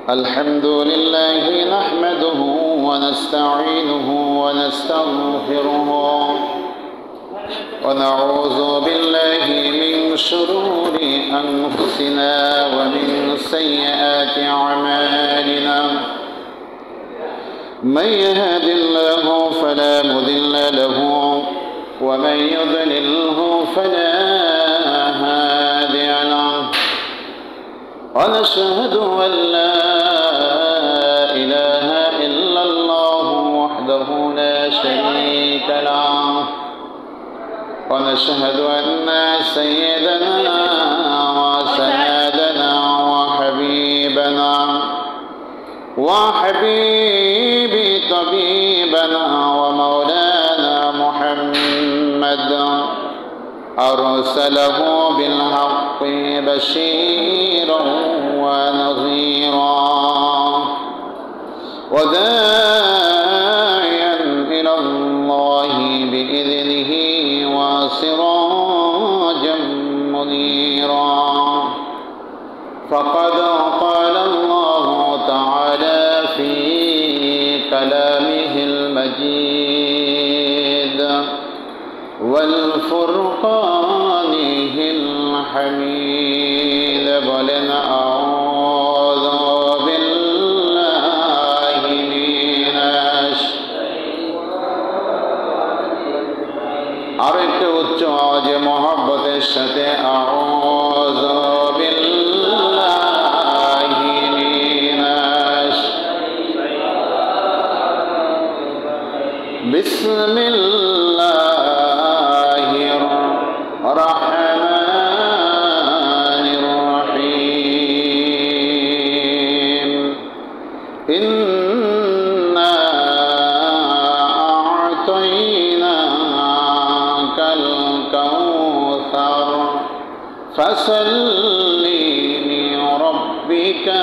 الحمد لله نحمده ونستعينه ونستغفره ونعوذ بالله من شرور أنفسنا ومن سيئات أعمالنا من يهد الله فلا مضل له ومن يضلله فلا هادي له ونشهد أن لا إله إلا الله وحده لا شريك له ونشهد أن سيدنا وسندنا وحبيبنا وحبيب طبيبنا ومولانا محمد أرسله بالحق بشيرا ونذيرا وداعيا إلى الله بإذنه وسراجا منيرا فقد قال الله تعالى في كلامه المجيد والفرقانه الحميد بلن أعوذ بالله من আরেকটু উচ্চ আওয়াজে মহব্বতের সাথে আউযু বিল্লাহি মিনাশ বিসমিল্লাহির রহমানির রহিম ইন্না আ'তাইনাকাল কাউসার ফাসাল্লি লিরাব্বিকা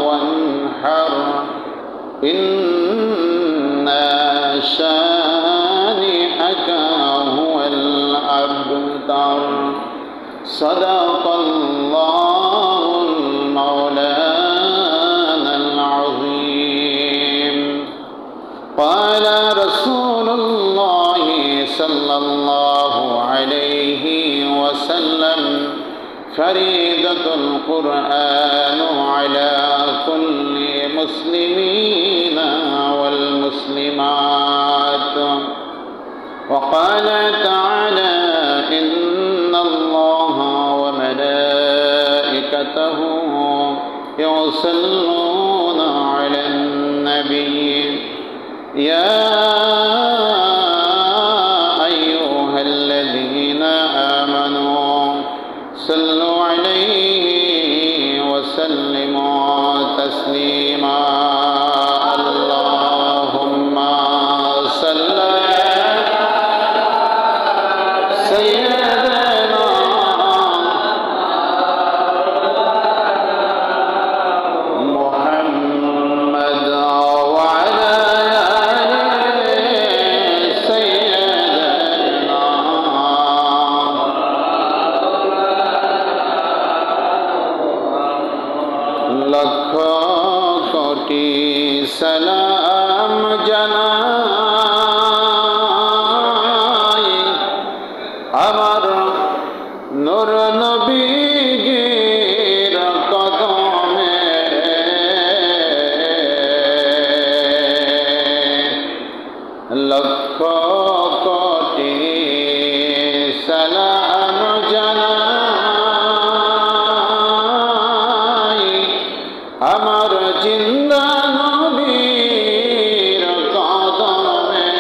ওয়ানহার ইন্না শানিআকা হুয়াল আবতার সাদাকাল্লাহুল মাওলানাল আযীম قال رسول الله صلى الله عليه وسلم فريضة القرآن على كل مسلمين والمسلمات وقال تعالى إن الله وملائكته يصلون على النبي يا أيها الذين آمنوا صلوا عليه وسلموا تسليما اللهم صل على سيدنا محمد وعلى লক্ষ কোটি সালাম জানাই আমার নূর নবীর কদমে লক্ষ কোটি সালাম জানাই আমার জিন্দা নবীর কদমে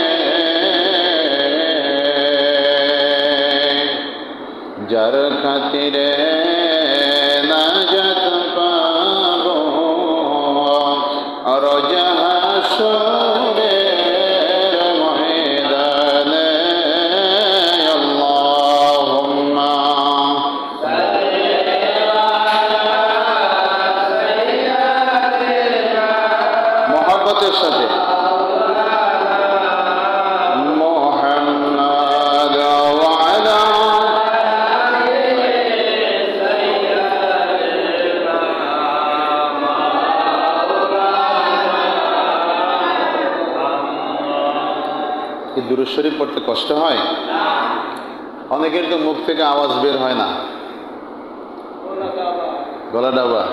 যার খাতিরে নাজাত পাবো আর হাসরের ময়দানে আল্লাহুম্মা মহব্বতের সাথে মুহাম্মদ ওয়া আলা দুরূদ শরীফ পড়তে কষ্ট হয়? অনেকের তো মুখ থেকে আওয়াজ বের হয় না, গলা ডাবা।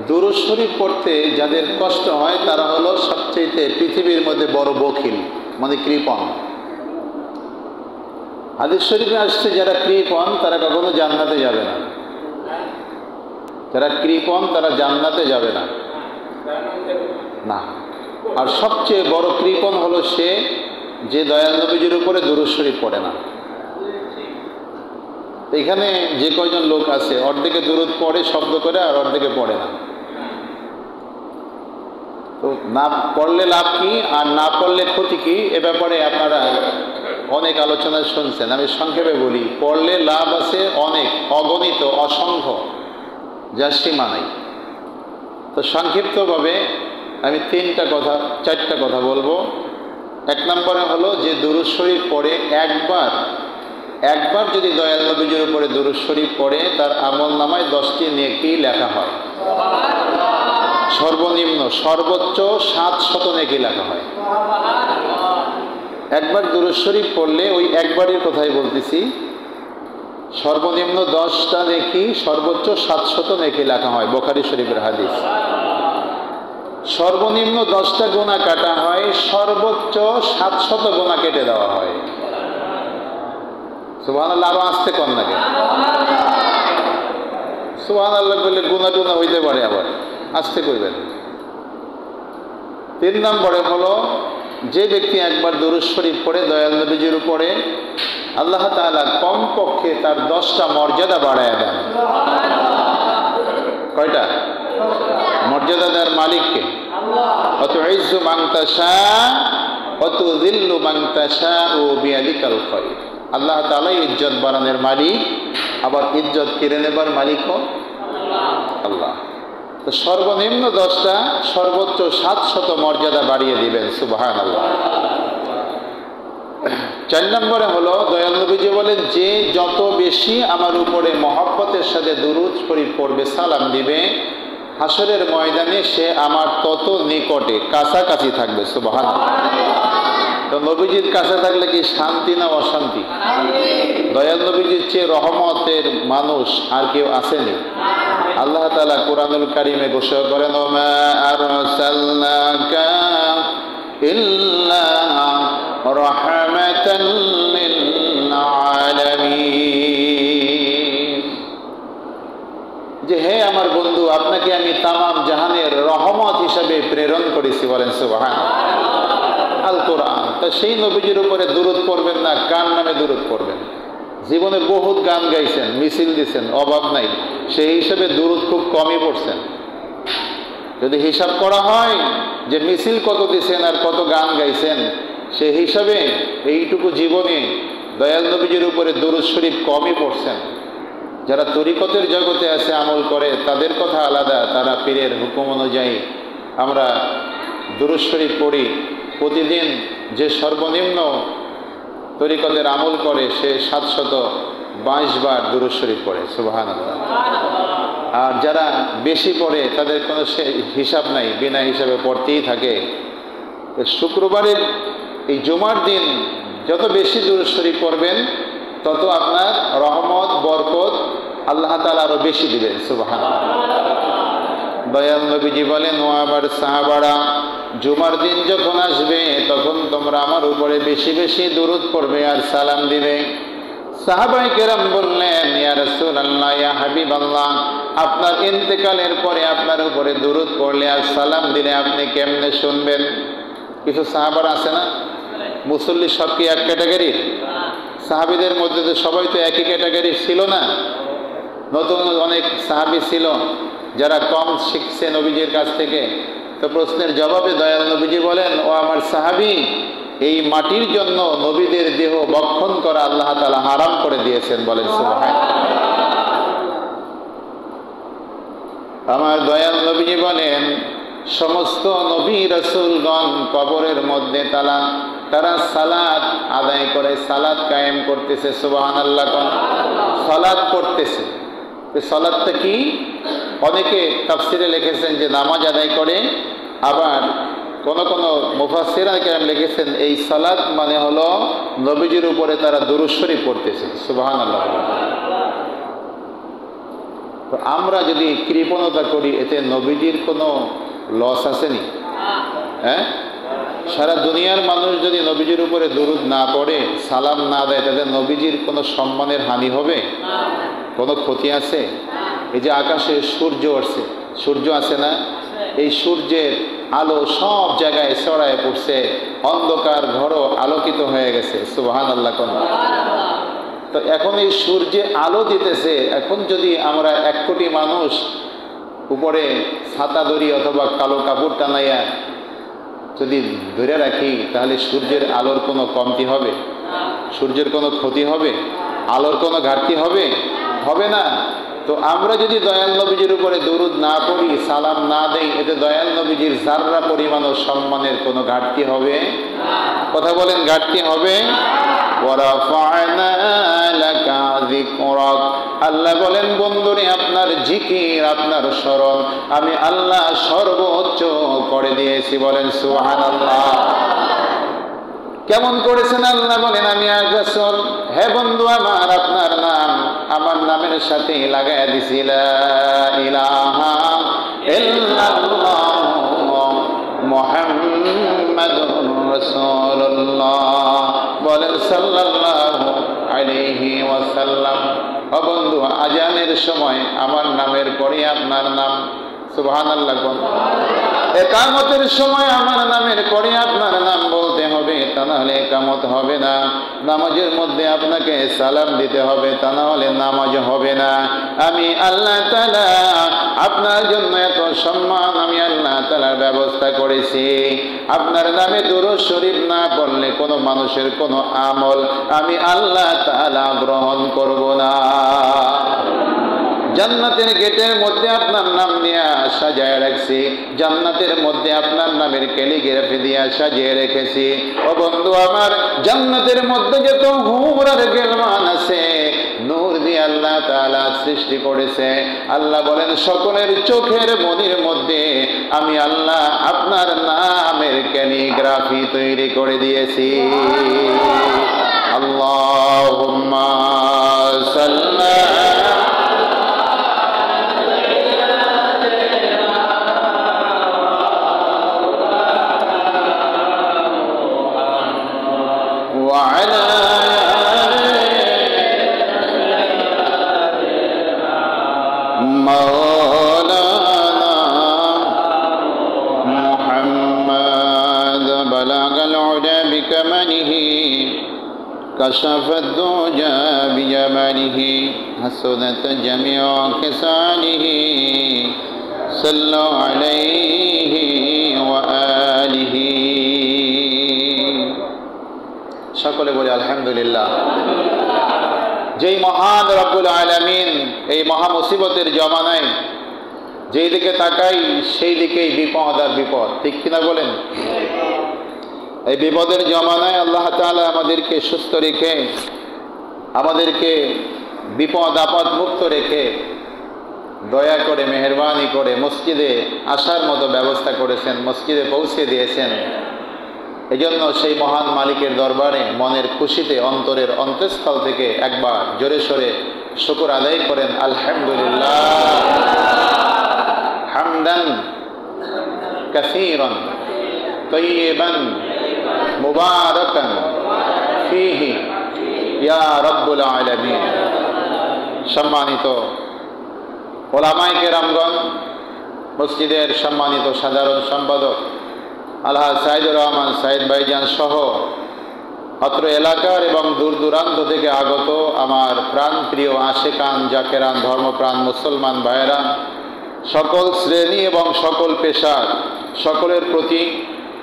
দুরূদ শরীফ পড়তে যাদের কষ্ট হয় তারা হলো সবচেয়ে পৃথিবীর মধ্যে বড় বখিল, মানে কৃপণ। হাদিস শরীফে আসছে যারা কৃপণ তারা কখনো জান্নাতে যাবে না। যারা কৃপণ তারা জান্নাতে যাবে না, না। আর সবচেয়ে বড় কৃপণ হলো সে যে দয়াল নবীজির উপরে দুরূদ শরীফ পড়ে না। এখানে যে কয়জন লোক আছে অর্ধেকে দুরূদ পড়ে শব্দ করে আর অর্ধেকে পড়ে না। তো না পড়লে লাভ কি আর না পড়লে ক্ষতি কি, এ ব্যাপারে আপনারা অনেক আলোচনা শুনছেন। আমি সংক্ষেপে বলি, পড়লে লাভ আছে অনেক, অগণিত, অসংখ্য, যার সীমা নাই। তো সংক্ষিপ্তভাবে আমি চারটা কথা বলবো। এক নম্বরে হলো যে দুরূদ শরীফ পড়ে একবার যদি দয়াল নবীজির উপরে দুরূদ শরীফ পড়ে তার আমলনামায় 10টি নেকি লেখা হয়। সর্বনিম্ন সর্বোচ্চ 700 নেকি লেখা হয়। একবার দুরূদ শরীফ পড়লে, ওই একবারের কথাই বলতেছি, সর্বনিম্ন 10টা নেকি, সর্বোচ্চ 700 নেকি লেখা হয়। বুখারী শরীফের হাদিস। সর্বনিম্ন 10টা গুনাহ কাটা হয়, সর্বোচ্চ 700 গুনাহ কেটে দেওয়া হয়। সুবহানাল্লাহ। আরো আসতে কম লাগে সুবহানাল্লাহ বললে গুনাহ টুনা হইতে পারে, আবার আসতে কইবেন। 3 নম্বরে হলো যে ব্যক্তি একবার দুরূদ শরীফ পড়ে দয়াল নবীজির উপরে, আল্লাহ তাআলা কমপক্ষে তার 10টা মর্যাদা বাড়ায় দেন। কয়টা মর্যাদা দেওয়ার মালিককে? অতুইজ্জু মান তাশা ওয়া তুযিল্লু মান তাশাউ বিয়াদিকাল খায়র। আল্লাহ তাআলা ইজ্জত বাড়ানোর মালিক, আবার ইজ্জত কেড়ে নেবার মালিকও আল্লাহ। তো সর্বনিম্ন 10টা, সর্বোচ্চ 700 মর্যাদা বাড়িয়ে দিবেন। সুবহানাল্লাহ। 4 নম্বরে হলো দয়াল নবীজি বলেন, যে যত বেশি আমার উপরে মহব্বতের সাথে দুরূদ শরীফ পড়বে, সালাম দিবে, হাসরের ময়দানে সে আমার তত নিকটে, কাছাকাছি থাকবে। সুবহানাল্লাহ। তো নবীজির কাছে থাকলে কি শান্তি না অশান্তি? দয়াল নবীজির চেয়ে রহমতের মানুষ আর কেউ আসেনি। আল্লাহ তাআলা কুরআনুল কারীমে ঘোষণা করেন, ওমা আরসালনাকা ইল্লা রাহমাতাল লিল আলামিন। যে হে আমার বন্ধু, আপনাকে আমি তামাম জাহানের রহমত হিসাবে প্রেরণ করেছি। বলেন সুবহানাল্লাহ। আল কোরআন। তা সেই নবীজির উপরে দুরূদ পড়বেন না, কার নামে দুরূদ পড়বেন? জীবনে বহুত গান গাইছেন, মিছিল দিছেন, অভাব নাই, সেই হিসাবে দুরূদ খুব কমই পড়ছেন। যদি হিসাব করা হয় যে মিছিল কত দিছেন আর কত গান গাইছেন, সেই হিসাবে এইটুকু জীবনে দয়াল নবীজির উপরে দুরূদ শরীফ কমই পড়ছেন। যারা তরিকতের জগতে আছে, আমল করে, তাদের কথা আলাদা, তারা পীরের হুকুম অনুযায়ী। আমরা দুরূদ শরীফ পড়ি প্রতিদিন। যে সর্বনিম্ন তরিকতের আমল করে সে 722 বার দুরূদ শরীফ পড়ে। সুবহানাল্লাহ। আর যারা বেশি পড়ে তাদের কোনো হিসাব নাই, বিনা হিসাবে পড়তেই থাকে। শুক্রবারের এই জুমার দিন যত বেশি দুরূদ শরীফ পড়বেন তত আপনার রহমত, বরকত আল্লাহ তাআলা আরো বেশি দিবেন। সুবহানাল্লাহ। দয়াল নবীজি বলেন, ও আমার সাহাবারা, জুমার দিন যখন আসবে তখন তোমরা আমার উপরে বেশি বেশি দুরূদ পড়বে আর সালাম দিবে। সাহাবায়ে কেরাম বললেন, ইয়া রাসূলুল্লাহ, ইয়া হাবিবাল্লাহ, আপনার ইন্তেকালের পরে আপনার উপরে দুরূদ পড়লে আর সালাম দিলে আপনি কেমনে শুনবেন? কিছু সাহাবারা আছে না, মুসল্লি সব কি এক ক্যাটাগরির? সাহাবীদের মধ্যে তো সবাই তো একই ক্যাটাগরির ছিল না। নতুন অনেক সাহাবী ছিল যারা কম শিখছে নবীজির কাছ থেকে। তো প্রশ্নের জবাবে দয়াল নবীজি বলেন, ও আমার সাহাবী, এই মাটির জন্য নবীদের দেহ বক্ষণ করা আল্লাহ তাআলা হারাম করে দিয়েছেন। বলেন সুবহানাল্লাহ। আমার দয়াল নবীজি বলেন, সমস্ত নবী রাসূলগণ কবরের মধ্যে তারা সালাত আদায় করে, সালাত কায়েম করতেছে। সুবহানাল্লাহ। সালাত পড়তেছে। সালাতটা কি? অনেকে তাফসিরে লিখেছেন যে নামাজ আদায় করে, আবার কোন কোন মুফাসসিররা কেরাম লিখেছেন এই সালাত মানে হলো নবীজির উপরে তারা দুরূদ শরীফ পড়তেছে। সুবহানাল্লাহ। তো আমরা যদি কৃপণতা করি এতে নবীজির কোনো লস আসেনি? হ্যাঁ, সারা দুনিয়ার মানুষ যদি নবীজির উপরে দুরূদ না পড়ে, সালাম না দেয়, তাদের নবীজির কোনো সম্মানের হানি হবে? কোনো ক্ষতি আছে? এই যে আকাশে সূর্য উঠছে, সূর্য আছে না, এই সূর্যের আলো সব জায়গায় ছড়ায় পড়ছে, অন্ধকার ঘরও আলোকিত হয়ে গেছে। সুবহানাল্লাহ। তো এখন এই সূর্যে আলো দিতেছে, এখন যদি আমরা 1 কোটি মানুষ উপরে ছাতা দড়ি অথবা কালো কাপড় টানাইয়া যদি ধরে রাখি, তাহলে সূর্যের আলোর কোনো কমতি হবে? সূর্যের কোনো ক্ষতি হবে? আলোর কোনো ঘাটতি হবে? হবে না। তো আমরা যদি দয়াল নবীজির উপরে দরুদ না পড়ি, সালাম না দেই, এতে দয়াল নবীজির যাররা পরিমাণও সম্মানের কোনো ঘাটতি হবে? কথা বলেন, ঘাটতি হবে? আল্লাহ বলেন, বন্ধুরে আপনার জিকির, আপনার স্মরণ আমি আল্লাহ সর্বোচ্চ করে দিয়েছি। বলেন সুবহানাল্লাহ। কেমন করেছেন? আল্লাহ বলেন, আমি রাসূল, হে বন্ধু আমার, আপনার নাম আমার নামের সাথে লাগায় দিছি, লা ইলাহা ইল্লাল্লাহ মুহাম্মাদুর রাসূলুল্লাহ। বলেন সাল্লাল্লাহু আলাইহি ওয়াসাল্লাম। ও বন্ধু, আজানের সময় আমার নামের পরে আপনার নাম, সুবহানাল্লাহ। একামতের সময় আমার নামের পরে আপনার নাম বলতে হবে, তা না হলে একামত হবে না। নামাজের মধ্যে আপনাকে সালাম দিতে হবে, তা না হলে নামাজ হবে না। আমি আল্লাহ তাআলা আপনার জন্য এত সম্মান আমি আল্লাহ তাআলার ব্যবস্থা করেছি। আপনার নামে দুরূদ শরীফ না পড়লে কোনো মানুষের কোনো আমল আমি আল্লাহ তাআলা গ্রহণ করব না। জান্নাতের গেটের মধ্যে আপনার নাম দিয়া সাজায় রাখছি, জান্নাতের মধ্যে আপনার নামের ক্যালিগ্রাফি দিয়া সাজিয়ে রেখেছি। ও বন্ধু আমার, জান্নাতের মধ্যে যত হুর আর গেলমান আছে, নূর দিয়ে আল্লাহ তাআলা সৃষ্টি করেছে। আল্লাহ বলেন, সকলের চোখের মনির মধ্যে আমি আল্লাহ আপনার নামের ক্যালিগ্রাফি তৈরি করে দিয়েছি। আল্লাহুম্মা সাল্লি كشف الدجى بجماله حسنت جميع خصاله صلوا عليه وآله। সকলে বলি আলহামদুলিল্লাহ। যেই মহান রব্বুল আলামিন এই মহা মুসিবতের জমানায় যেই দিকে তাকাই সেই দিকেই বিপদ আর বিপদ, ঠিক কিনা বলেন? এই বিপদের জমানায় আল্লাহ তাআলা আমাদেরকে সুস্থ রেখে, আমাদেরকে বিপদ আপদ মুক্ত রেখে দয়া করে মেহেরবানি করে মসজিদে আসার মতো ব্যবস্থা করেছেন, মসজিদে পৌঁছে দিয়েছেন। এজন্য সেই মহান মালিকের দরবারে মনের খুশিতে অন্তরের অন্তঃস্থল থেকে একবার জোরে সোরে শুকর আদায় করেন আলহামদুলিল্লাহ। হামদান কাসীরান তাইয়িবান মুবারাকান ফীহি ইয়া রাব্বুল আলামিন। সম্মানিত ওলামায়ে কেরামগণ, মসজিদের সম্মানিত সাধারণ সম্পাদক আলহাজ সাইদুর রহমান সাইদ ভাইজান সহ অত্র এলাকার এবং দূর দূরান্ত থেকে আগত আমার প্রাণপ্রিয় আশেকান জাকেরান ধর্মপ্রাণ মুসলমান ভাইয়েরা, সকল শ্রেণী এবং সকল পেশার সকলের প্রতি,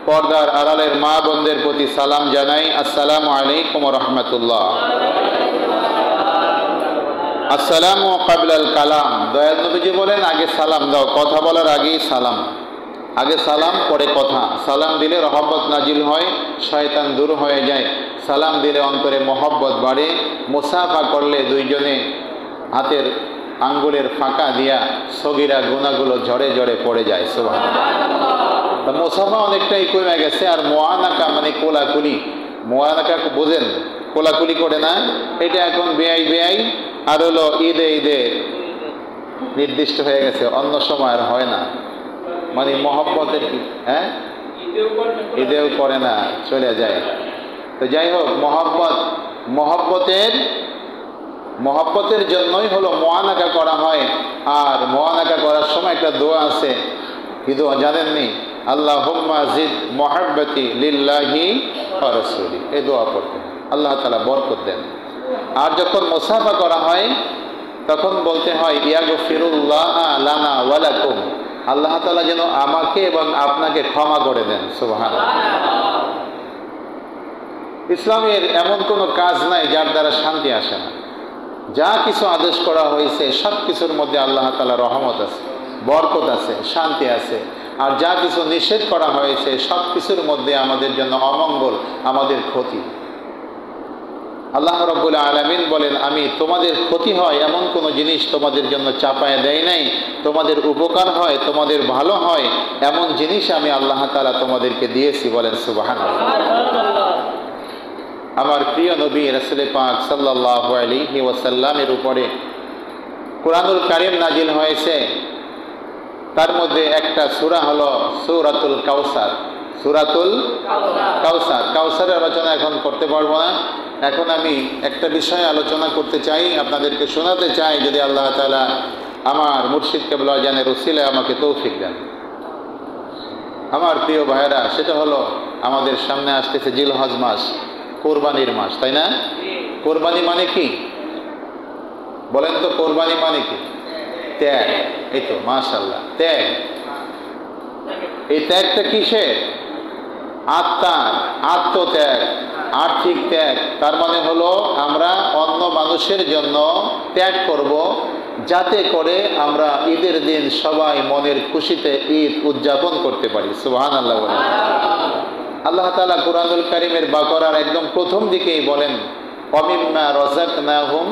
পর্দার আড়ালের মা বোনদের প্রতি সালাম জানাই। আসসালামু আলাইকুম ওয়া রাহমাতুল্লাহ। আসসালামু ক্বাবলাল কালাম। দয়াল নবীজি বলেন, আগে সালাম দাও, কথা বলার আগেই সালাম। আগে সালাম পরে কথা। সালাম দিলে রহমত নাজিল হয়, শয়তান দূর হয়ে যায়। সালাম দিলে অন্তরে মহব্বত বাড়ে। মুসাফা করলে দুইজনে হাতের আঙ্গুলের ফাঁকা দিয়া সগীরা গুনাহগুলো ঝরে ঝরে পড়ে যায়। সুবহানাল্লাহ। তা মুসাফা অনেকটাই কমে গেছে। আর মুআনাকা মানে কোলাকুলি, মুআনাকা বোঝেন, কোলাকুলি করে না, এটা এখন বেআই বেআই আর হলো ঈদে ঈদে নির্দিষ্ট হয়ে গেছে, অন্য সময় আর হয় না। মানে মহব্বতের কি, হ্যাঁ, ঈদেও করে না, চলে যায়। তো যাই হোক, মহব্বতের জন্যই হলো মুআনাকা করা হয়। আর মুআনাকা করার সময় একটা দোয়া আছে, কি দোয়া জানেননি? আল্লাহুম্মা জিদ মুহাব্বতি লিল্লাহি ওয়া রাসূলি, এই দোয়া পড়তে আল্লাহ তাআলা বরকত দেন। আর যখন মুসাফা করা হয় তখন বলতে হয় ইয়াগফিরুল্লাহ লানা ওয়া লাকুম, আল্লাহ তাআলা যেন আমাকে এবং আপনাকে ক্ষমা করে দেন। সুবহানাল্লাহ। ইসলামের এমন কোনো কাজ নাই যার দ্বারা শান্তি আসে না। যা কিছু আদেশ করা হয়েছে সব কিছুর মধ্যে আল্লাহ তাআলা রহমত আছে, বরকত আছে, শান্তি আছে। আর যা কিছু নিষেধ করা হয়েছে সব কিছুর মধ্যে আমাদের জন্য অমঙ্গল, আমাদের ক্ষতি। আল্লাহ রাব্বুল আলামিন বলেন, আমি তোমাদের ক্ষতি হয় এমন কোনো জিনিস তোমাদের জন্য চাপায় দেয় নাই, তোমাদের উপকার হয়, তোমাদের ভালো হয় এমন জিনিস আমি আল্লাহ তাআলা তোমাদেরকে দিয়েছি। বলেন সুবহানাল্লাহ। আমার প্রিয় নবী রাসূল পাক সাল্লাল্লাহু আলাইহি ওয়াসাল্লামের উপরে কুরআনুল কারীম নাজিল হয়েছে। তার মধ্যে একটা সূরা হলো সূরাতুল কাউসার। সূরাতুল কাউসার, কাউসারের আলোচনা এখন করতে পারবো না। এখন আমি একটা বিষয় আলোচনা করতে চাই, আপনাদেরকে শোনাতে চাই, যদি আল্লাহ তাআলা আমার মুর্শিদ কেবলা জানের উসিলায় আমাকে তৌফিক দেন। আমার প্রিয় ভাইয়েরা, সেটা হলো আমাদের সামনে আসতেছে জিলহজ মাস, কোরবানির মাস, তাই না? কোরবানি মানে কি বলেন তো? কোরবানি মানে কি? ত্যাগ। এই তো, মাশাআল্লাহ, ত্যাগ। এই ত্যাগটা কিসের? আত্মার, আত্মত্যাগ, আর্থিক ত্যাগ। তার মানে হলো আমরা অন্য মানুষের জন্য ত্যাগ করব, যাতে করে আমরা ঈদের দিন সবাই মনের খুশিতে ঈদ উদযাপন করতে পারি। সুবহানাল্লাহ বলেন। আল্লাহ তাআলা কুরআনুল কারীমের বাকারার একদম প্রথম দিকেই বলেন, ওয়ামিম্মা রাযাকনাহুম,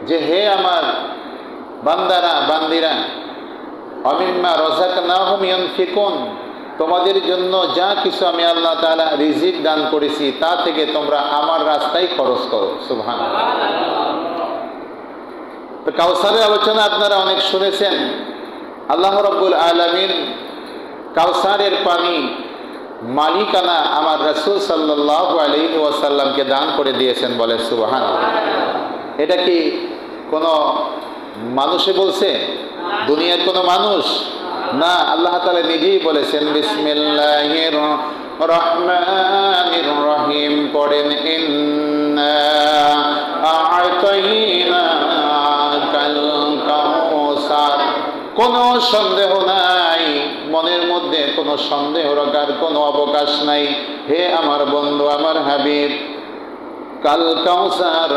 যে হে আমার বান্দারা বান্দিরা, ওয়ামিম্মা রাযাকনাহুম ইউনফিকুন, তোমাদের জন্য যা কিছু আমি আল্লাহ তাআলা রিজিক দান করেছি তা থেকে তোমরা আমার রাস্তায় খরচ করো। সুবহানাল্লাহ। তো কাউসারের আলোচনা আপনারা অনেক শুনেছেন। আল্লাহ রাব্বুল আলামিন কাউসারের পানি মালিকানা আমার রাসূল সাল্লাল্লাহু আলাইহি ওয়াসাল্লামকে দান করে দিয়েছেন। বলে সুবহানাল্লাহ। এটা কি কোনো মানুষে বলছে? দুনিয়ার কোনো মানুষ না, আল্লাহ তাআলা নিজেই বলেছেন। বিসমিল্লাহির রহমানির রহিম পড়েন, ইন্না আ'তাইনাকাল কাউসার। কোনো সন্দেহ নাই, মনের মধ্যে কোনো সন্দেহ রাখার কোনো অবকাশ নাই। হে আমার বন্ধু, আমার হাবিব, কাল কাউসার,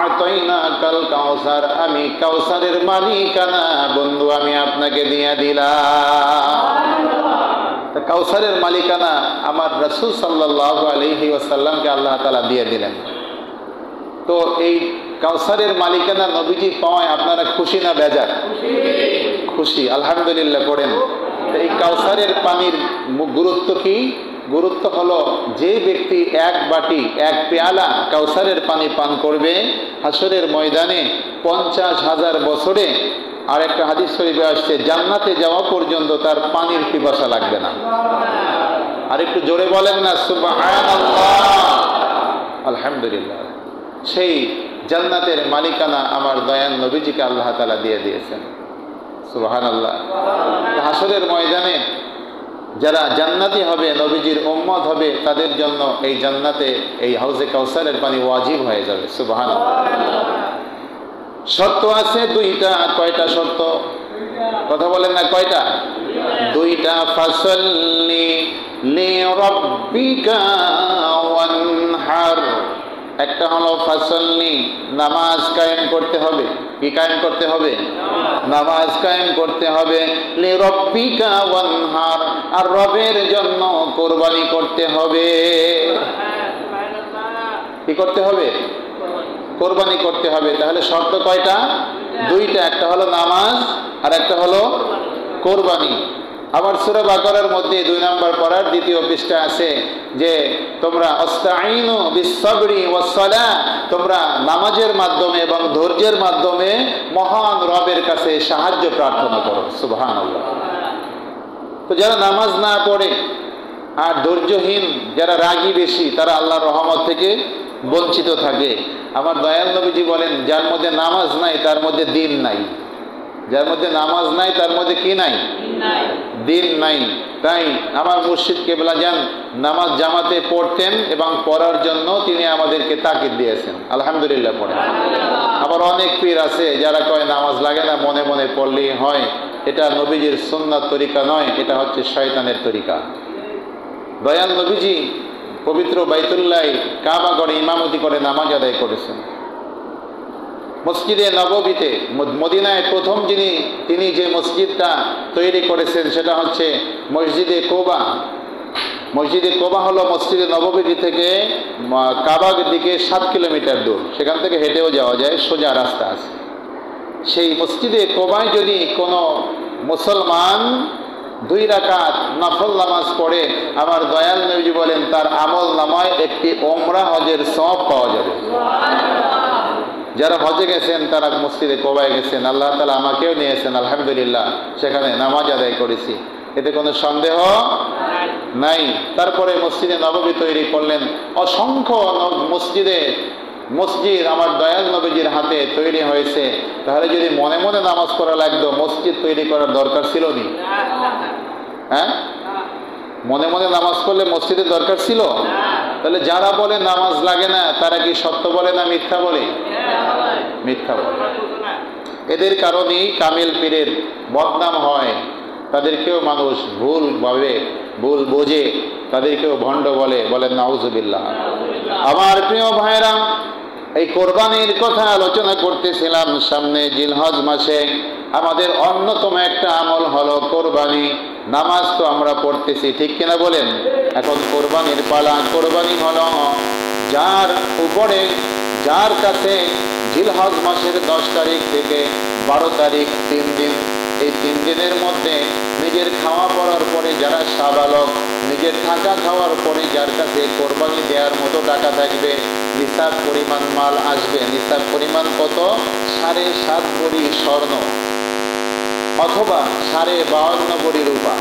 আ'তাইনাকাল কাউসার, আমি কাউসারের মালিকানা বন্ধু আমি আপনাকে দিয়ে দিলাম। কাউসারের মালিকানা আমার রাসূল সাল্লাল্লাহু আলাইহি ওয়াসাল্লামকে আল্লাহ তাআলা দিয়ে দিলেন। তো এই কাউসারের মালিকানা নবীজি পাওয়ায় আপনারা খুশি না বেজার? খুশি, আলহামদুলিল্লাহ পড়েন। এই কাউসারের পানির গুরুত্ব কি? গুরুত্ব হলো, যে ব্যক্তি এক বাটি, এক পেয়ালা কাউসারের পানি পান করবে, হাসরের ময়দানে 50,000 বছরে, আর একটা হাদিস শরীফে আসছে, জান্নাতে যাওয়া পর্যন্ত তার পানির পিপাসা লাগবে না। আর একটু জোরে বলেন না সুবহানাল্লাহ, আলহামদুলিল্লাহ। সেই জান্নাতের মালিকানা আমার দয়ান নবীজিকে আল্লাহ তাআলা দিয়ে দিয়েছেন। সুবহানাল্লাহ। হাসরের ময়দানে যারা জান্নাতি হবে, নবীজির উম্মত হবে, তাদের জন্য এই জান্নাতে এই হাউজে কাউসারের পানি ওয়াজিব হয়ে যাবে। সুবহানাল্লাহ। শর্ত আছে দুইটা। কয়টা শর্ত? কথা বলেন না, কয়টা? দুইটা। ফাসাল্লি লিরাব্বিকা ওয়ানহার। একটা হলো ফাসাল্লি, নামাজ কায়েম করতে হবে। কি কায়েম করতে হবে? নামাজ কায়েম করতে হবে। লিরাব্বিকা ওয়ানহার, আর রবের জন্য কুরবানি করতে হবে। কি করতে হবে? কোরবানি করতে হবে। তাহলে শর্ত কয়টা? দুইটা। একটা হলো নামাজ, আর একটা হলো কোরবানি। আবার সূরা বাকারার মধ্যে 2 নম্বর পারার 2য় পৃষ্ঠা আছে যে তোমরা আস্তাঈনু বিস-সাবরি ওয়াস-সালাহ, তোমরা নামাজের মাধ্যমে এবং ধৈর্যের মাধ্যমে মহান রবের কাছে সাহায্য প্রার্থনা করো। সুবহানাল্লাহ। তো যারা নামাজ না পড়ে আর ধৈর্যহীন, যারা রাগী বেশি, তারা আল্লাহর রহমত থেকে বঞ্চিত থাকে। আমার দয়াল নবীজি বলেন, যার মধ্যে নামাজ নাই তার মধ্যে দিন নাই। যার মধ্যে নামাজ নাই তার মধ্যে কি নাই? দিন নাই। তাই আমার মুর্শিদ কেবলা যান নামাজ জামাতে পড়তেন এবং পড়ার জন্য তিনি আমাদেরকে তাকিদ দিয়েছেন। আলহামদুলিল্লাহ পড়েন। আবার অনেক পীর আছে যারা কয় নামাজ লাগে না, মনে মনে পড়লেই হয়। এটা নবীজির সুন্নাত তরিকা নয়, এটা হচ্ছে শয়তানের তরিকা। দয়াল নবীজি পবিত্র বাইতুল্লাহ কাবাগড়ে ইমামতি করে নামাজ আদায় করেছেন। মসজিদে নববীতে মদিনায় প্রথম তিনি যে মসজিদটা তৈরি করেছেন সেটা হচ্ছে মসজিদে কোবা। মসজিদে কোবা হলো মসজিদে নববী থেকে কাবার দিকে 7 কিলোমিটার দূর। সেখান থেকে হেঁটেও যাওয়া যায়, সোজা রাস্তা আছে। সেই মসজিদে কোবায় যদি কোনো মুসলমান 2 রাকাত নফল নামাজ পড়ে, আমার দয়াল নবী বলেন তার আমল নামায় একটি ওমরা হজের সওয়াব পাওয়া যাবে। যারা হজে গেছেন তারা মসজিদে কোবায় গেছেন, আল্লাহ তাআলা আমাকেও নিয়েছেন, আলহামদুলিল্লাহ সেখানে নামাজ আদায় করেছি, এতে কোনো সন্দেহ নাই। তারপরে মসজিদে নববী তৈরি করলেন। অসংখ্য মসজিদ আমার দয়াল নবীজির হাতে তৈরি হয়েছে। তাহলে যদি মনে মনে নামাজ পড়া লাগতো, মসজিদ তৈরি করার দরকার ছিল নি? হ্যাঁ, মনে মনে নামাজ পড়লে মসজিদের দরকার ছিল? তাহলে যারা বলে নামাজ লাগে না তারা কি সত্য বলে না মিথ্যা বলে? মিথ্যা বলে। এদের কারণেই কামিল পীরের বদনাম হয়। তাদেরকেও মানুষ ভুল বোঝে, তাদেরকেও ভণ্ড বলে নাউজুবিল্লাহ। আমার প্রিয় ভাইরা, এই কোরবানির কথা আলোচনা করতেছিলাম। সামনে জিলহজ মাসে আমাদের অন্যতম একটা আমল হলো কোরবানি। নামাজ তো আমরা পড়তেছি, ঠিক কিনা বলেন? এখন কোরবানির পালা। কোরবানি হলো যার কাছে জিলহজ মাসের 10 তারিখ থেকে 12 তারিখ 3 দিন, এই 3 দিনের মধ্যে নিজের খাওয়া পড়ার পরে যারা সাবালক, নিজের থাকা খাওয়ার পরে যার কাছে কোরবানি দেওয়ার মতো টাকা থাকবে, নিসাব পরিমাণ মাল আসবে। নিসাব পরিমাণ কত? 7.5 ভরি স্বর্ণ অথবা 52.5 ভরি রূপা।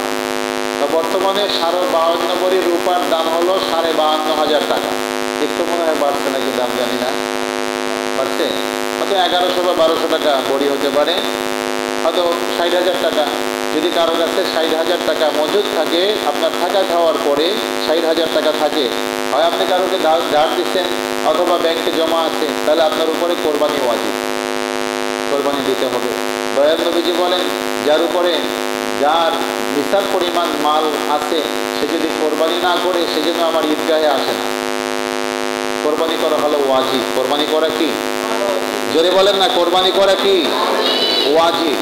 তো বর্তমানে 52.5 ভরি রূপার দাম হলো 52,500 টাকা। একটু মনে হয় বাড়ছে নাকি দাম, জানি না। বাড়ছে হয়তো 1100 বা 1200 টাকা ভরি হতে পারে, হয়তো 60,000 টাকা। যদি কারো কাছে 60,000 টাকা মজুদ থাকে, আপনার থাকা খাওয়ার পরে 60,000 টাকা থাকে, হয় আপনি কারোকে ধার দিচ্ছেন অথবা ব্যাংকে জমা আছে, তাহলে আপনার উপরে কোরবানি ওয়াজিব, কোরবানি দিতে হবে। দয়াল নবীজি বলেন, যার নিসাব পরিমাণ মাল আছে সে যদি কোরবানি না করে সেজন্য আমার ঈদগাহে আসে না। কোরবানি করা হলো ওয়াজিব। কোরবানি করা কি? জোরে বলেন না, কোরবানি করা কি ওয়াজিব।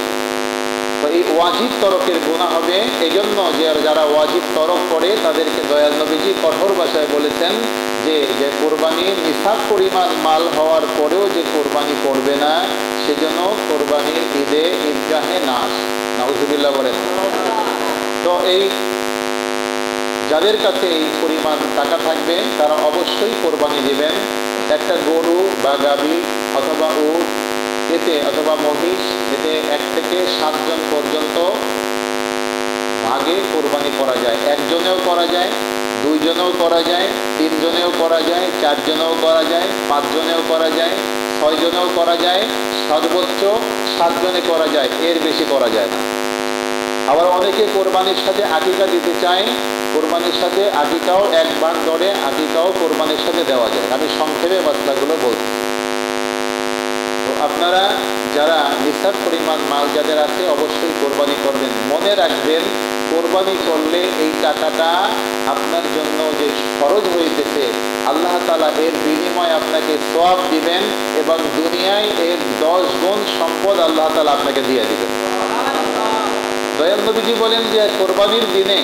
তো এই ওয়াজিব তরকের গুনাহ হবে। এই জন্য যারা ওয়াজিব তরক করে তাদেরকে দয়াল নবীজি কঠোর ভাষায় বলেছেন যে কোরবানির নিসাব পরিমাণ মাল হওয়ার পরেও যে কোরবানি করবে না, সেজন্য কোরবানির ঈদগাহে না আসে। নাউজুবিল্লাহ বলেন। তো যাদের কাছে এই পরিমাণ টাকা থাকবে তারা অবশ্যই কোরবানি দেবেন। একটা গরু বা গাভী অথবা উট অথবা মহিষ, এতে 1 থেকে 7 জন পর্যন্ত ভাগে কোরবানি করা যায়। 1 জনেও করা যায়, 2 জনেও করা যায়, 3 জনেও করা যায়, 4 জনেও করা যায়, 5 জনেও করা যায়, 6 জনেও করা যায়, সর্বোচ্চ 7 জনে করা যায়, এর বেশি করা যায় না। আবার অনেকে কোরবানির সাথে আকিকা দিতে চায়। কোরবানির সাথে আকিকাও একবার ধরে আকিকাও কোরবানির সাথে দেওয়া যায়। আমি সংক্ষেপে মাসলাগুলো বলছি। তো আপনারা যারা নিসাব পরিমাণ মাল যাদের আছে অবশ্যই কোরবানি করবেন। মনে রাখবেন, কোরবানি করলে এই টাকাটা আপনার জন্য যে খরচ হইতেছে, আল্লাহ তাআলা এর বিনিময়ে আপনাকে সওয়াব দিবেন এবং দুনিয়ায় এর 10 গুণ সম্পদ আল্লাহ তাআলা আপনাকে দিয়ে দিবেন। দয়াল নবীজি বলেন যে কোরবানির দিনে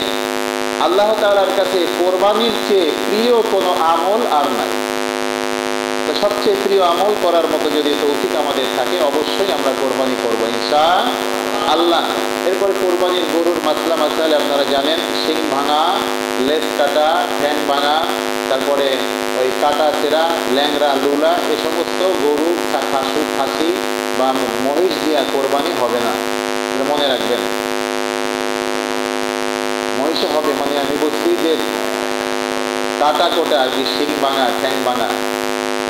আল্লাহ তাআলার কাছে কোরবানির চেয়ে প্রিয় কোনো আমল আর নাই। তো সবচেয়ে প্রিয় আমল করার মতো যদি তৌফিক আমাদের থাকে, অবশ্যই আমরা কোরবানি করবো ইনশাআল্লাহ। আল্লাহ। এরপরে কোরবানির গরুর মাসলা মাসাইল আপনারা জানেন, শিং ভাঙা, লেজ কাটা, ঠ্যাং ভাঙা, তারপরে ওই কাটা চেরা, ল্যাংরা, লুলা, এ সমস্ত গরু খাসি বা মহিষ দিয়া কোরবানি হবে না, এটা মনে রাখবেন। মহিষে হবে মানে আমি বলছি যে কাটা কোটা আর কি, শিং ভাঙা, ঠ্যাং ভাঙা,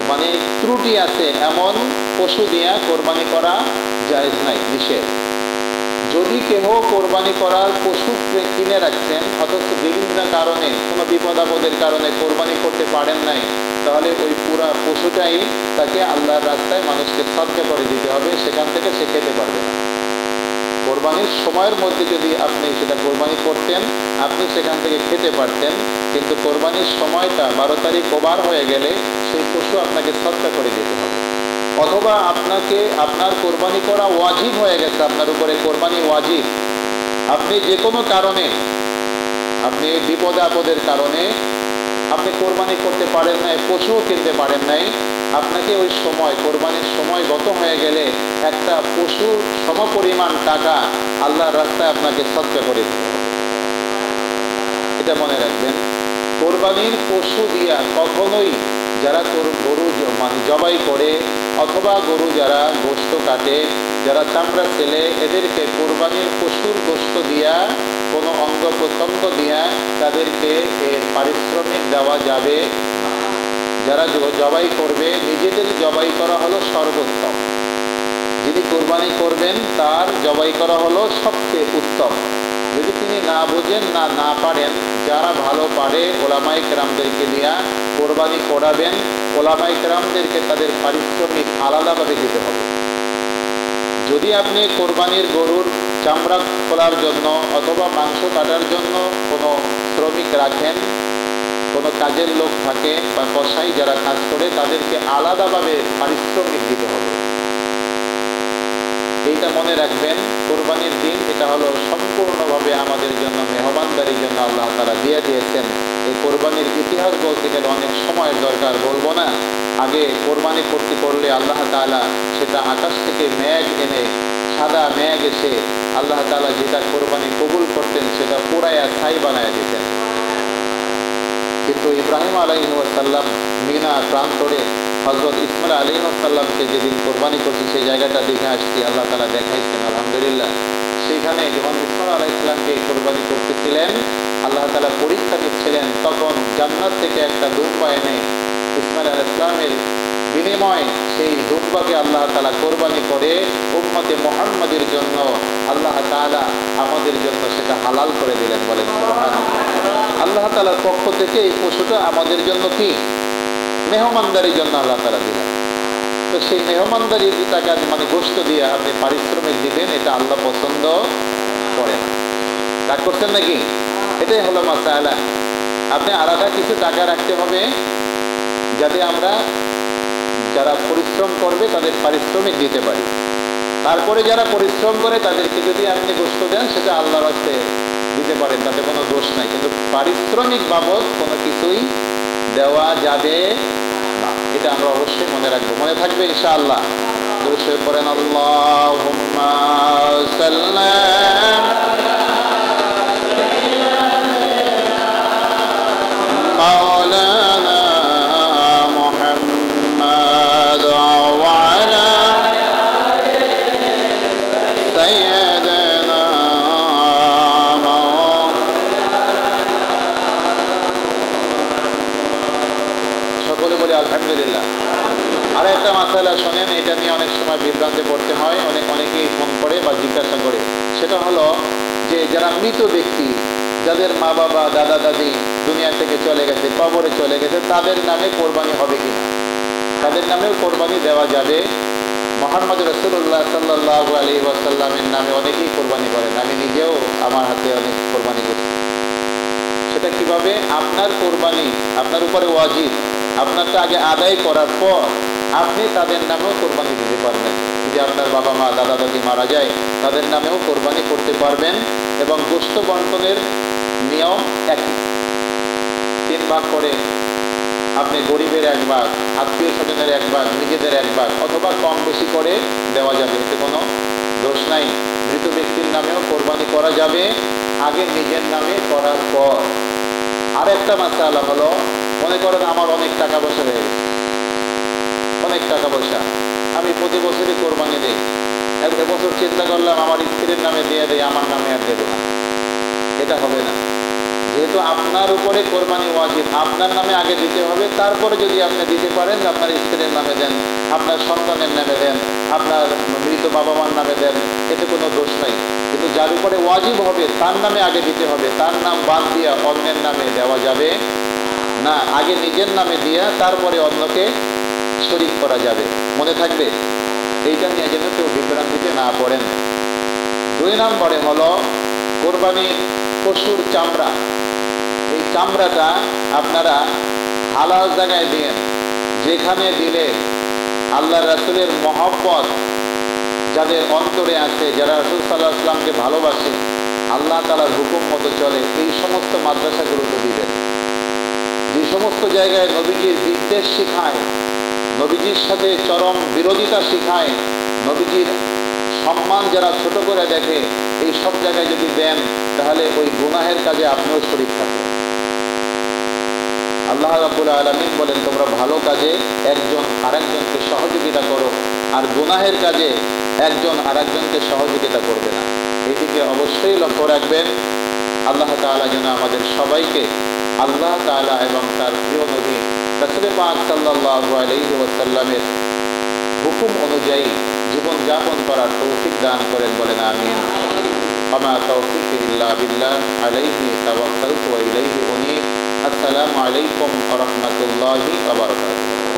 মানে ত্রুটি আছে এমন পশু দিয়া কোরবানি করা জায়েজ নাই, নিষেধ। যদি কেহ কোরবানি করার পশু কিনে রাখছেন অথচ বিভিন্ন কারণে কোনো বিপদ আপদের কারণে কোরবানি করতে পারেন নাই, তাহলে ওই পুরা পশুটাই তাকে আল্লাহর রাস্তায় মানুষকে সদকা করে দিতে হবে, সেখান থেকে সে খেতে পারবে না। কোরবানির সময়ের মধ্যে যদি আপনি সেটা কোরবানি করতেন, আপনি সেখান থেকে খেতে পারতেন, কিন্তু কোরবানির সময়টা 12 তারিখ ওভার হয়ে গেলে সেই পশু আপনাকে সদকা করে দিতে হবে। অথবা আপনার কোরবানি করা ওয়াজিব হয়ে গেছে, আপনার উপরে কোরবানি ওয়াজিব, আপনি যে কোনো কারণে, আপনি বিপদ আপদের কারণে আপনি কোরবানি করতে পারেন নাই, পশুও কিনতে পারেন নাই, আপনাকে ওই সময় কোরবানির সময় গত হয়ে গেলে একটা পশুর সমপরিমাণ টাকা আল্লাহর রাস্তায় আপনাকে সদকা করে দিতে হবে। এটা মনে রাখবেন। কোরবানির পশু দিয়া কখনোই যারা গরু মানে জবাই করে অথবা গরু যারা গোশত কাটে, যারা চামড়া ছেলে, এদেরকে কোরবানির পশুর গোশত দিয়া কোনো অঙ্গ প্রত্যঙ্গ দিয়া তাদেরকে এর পারিশ্রমিক দেওয়া যাবে না। যারা জবাই করবে, নিজেদের জবাই করা হলো সর্বোত্তম। যিনি কোরবানি করবেন তার জবাই করা হলো সবচেয়ে উত্তম। যদি তিনি না বোঝেন, না পারেন, যারা ভালো পারে ওলামায়ে কেরামদেরকে দিয়া কোরবানি করাবেন। ওলামায়ে কেরামদেরকে তাদের পারিশ্রমিক আলাদাভাবে দিতে হবে। যদি আপনি কোরবানির গরুর চামড়া খোলার জন্য অথবা মাংস কাটার জন্য কোনো শ্রমিক রাখেন, কোনো কাজের লোক থাকে বা কসাই যারা কাজ করে, তাদেরকে আলাদাভাবে পারিশ্রমিক দিতে হবে। এইটা মনে রাখবেন। কোরবানির দিন এটা হলো সম্পূর্ণভাবে আমাদের জন্য মেহমানদারির জন্য আল্লাহ তাআলা দিয়ে দিয়েছেন। এই কোরবানির ইতিহাস বলতে গেলে অনেক সময়ের দরকার, বলবো না। আগে কোরবানি করলে আল্লাহ তাআলা সেটা আকাশ থেকে মেঘ এনে, সাদা মেঘ এসে আল্লাহ তাআলা যেটা কোরবানি কবুল করতেন সেটা পুরায়া ছাই বানায় দিতেন। কিন্তু ইব্রাহিম আলাইহিস সালাম মিনা প্রান্তরে হযরত ইসমাইল আলাইহিস সালামকে যেদিন কোরবানি করছে সেই জায়গাটা দেখে আসছি, আল্লাহ তাআলা দেখাইছেন আলহামদুলিল্লাহ। সেইখানে যখন ইসমাইল আলাইহিস সালামকে কোরবানি করতেছিলেন, আল্লাহ তাআলা পরীক্ষা নিচ্ছিলেন, তখন জান্নাত থেকে একটা দুম্বা এনে ইসমাইল আলাইহিস সালামের বিনিময় সেই দুম্বাকে আল্লাহ তাআলা কোরবানি করে উম্মতে মুহাম্মাদের জন্য আল্লাহ তাআলা আমাদের জন্য সেটা হালাল করে দিলেন। বলেন সুবহানাল্লাহ। আল্লাহ তাআলার পক্ষ থেকে এই পশুটা আমাদের জন্য কি মেহমানদারির জন্য আল্লাহ তাআলা দিলেন। তো সেই মেহমানদারির টাকা মানে গোশত দিয়ে আপনি পারিশ্রমিক দিবেন, এটা আল্লাহ পছন্দ করেন। রাগ করছেন নাকি? এটাই হলো মাসালা। আপনি আলাদা কিছু টাকা রাখতে হবে যাতে আমরা যারা পরিশ্রম করবে তাদের পারিশ্রমিক দিতে পারি। তারপরে যারা পরিশ্রম করে তাদেরকে যদি আপনি গোশত দেন সেটা আল্লাহর রাস্তে দিতে পারেন, তাতে কোনো দোষ নাই। কিন্তু পারিশ্রমিক বাবদ কোনো কিছুই দেওয়া যাবে না, এটা আমরা অবশ্যই মনে রাখবো। মনে থাকবে ইনশাআল্লাহ। দুরূদ পড়েন, আল্লাহুম্মা সাল্লি মাওলানা মুহাম্মাদ ওয়া আলা সাইয়্যিদিনা সকলে বলে আলহামদুলিল্লাহ। আর একটা মাসালা শোনেন, এটা নিয়ে অনেক সময় বিভ্রান্তি পড়তে হয়, অনেকেই ফোন করে বা জিজ্ঞাসা করে। সেটা হলো যে যারা মৃত ব্যক্তি, যাদের মা বাবা দাদা দাদি দুনিয়া থেকে চলে গেছে, কবরে চলে গেছে, তাদের নামে কোরবানি হবে কিনা? তাদের নামেও কোরবানি দেওয়া যাবে। মুহাম্মদ রাসূলুল্লাহ সাল্লাল্লাহু আলাইহি ওয়াসাল্লামের নামে অনেকেই কোরবানি করেন। আমি নিজেও আমার হাতে অনেক কোরবানি করছি। সেটা কিভাবে? আপনার কোরবানি আপনার উপরে ওয়াজিব, আপনারটা আগে আদায় করার পর আপনি তাদের নামেও কোরবানি দিতে পারবেন। যদি আপনার বাবা মা দাদা দাদি মারা যায়, তাদের নামেও কোরবানি করতে পারবেন। এবং গোশত বন্টনের নিয়ম একই, 3 ভাগ করে আপনি গরিবের 1 ভাগ, আত্মীয় স্বজনের 1 ভাগ, নিজেদের 1 ভাগ, অথবা কম বেশি করে দেওয়া যাবে, এতে কোনো দোষ নাই। মৃত ব্যক্তি নামেও কোরবানি করা যাবে, আগে নিজের নামে করার পর। আরেকটা মাসালা হলো, মনে করেন আমার অনেক টাকা পয়সা হয়ে গেছে, অনেক টাকা পয়সা, আমি প্রতি বছরই কোরবানি দিই। এবছর চিন্তা করলাম আমার স্ত্রীর নামে দিয়ে দেয়, আমার নামে আর দেবো না। এটা হবে না। যেহেতু আপনার উপরে কোরবানি ওয়াজিব, আপনার নামে আগে দিতে হবে, তারপরে যদি আপনি দিতে পারেন আপনার স্ত্রীর নামে দেন, আপনার সন্তানের নামে দেন, আপনার মৃত বাবা মার নামে দেন, এতে কোনো দোষ নাই। কিন্তু যার উপরে ওয়াজিব হবে তার নামে আগে দিতে হবে, তার নাম বাদ দিয়া অন্যের নামে দেওয়া যাবে না। আগে নিজের নামে দিয়া তারপরে অন্যকে শরীক করা যাবে। মনে থাকবে, এইটা নিয়ে যেন কেউ বিভ্রান্তিতে না পড়েন। 2 নম্বরে হলো কোরবানির পশুর চামড়া। এই চামড়াটা আপনারা হালাল জায়গায় দিন, যেখানে দিলে আল্লাহ রাসূলের মহব্বত যাদের অন্তরে আছে, যারা রাসূল সাল্লাল্লাহু আলাইহি ওয়াসাল্লামকে ভালোবাসে, আল্লাহ তাআলার হুকুম মতো চলে, এই সমস্ত মাদ্রাসাগুলোতে দিবেন। যে সমস্ত জায়গায় নবীজির বিদ্বেষ শিখায়, নবীজির সাথে চরম বিরোধিতা শিখায়, নবীজির সম্মান যারা ছোট করে দেখে, এই সব জায়গায় যদি দেন তাহলে ওই গুনাহের কাজে আপনিও শরীক থাকেন। আল্লাহ রাব্বুল আলামিন বলেন, তোমরা ভালো কাজে একজন আরেকজনকে সহযোগিতা করো, আর গুনাহের কাজে একজন আরেকজনকে সহযোগিতা করবে না। এদিকে অবশ্যই লক্ষ্য রাখবেন। আল্লাহ তাআলা যেন আমাদের সবাইকে আল্লাহ তাআলা এবং তার প্রিয় নবী রাসূল পাক সাল্লাল্লাহু আলাইহি ওয়াসাল্লামের হুকুম অনুযায়ী জীবন যাপন করার তৌফিক দান করেন, বলেন আমিন। ওয়া তাওফীকি ইল্লা বিল্লাহ, আলাইহি তাওয়াক্কালতু ওয়া ইলাইহি উনীব। আসসালামু আলাইকুম ওয়া রাহমাতুল্লাহি ওয়া বারাকাতুহু।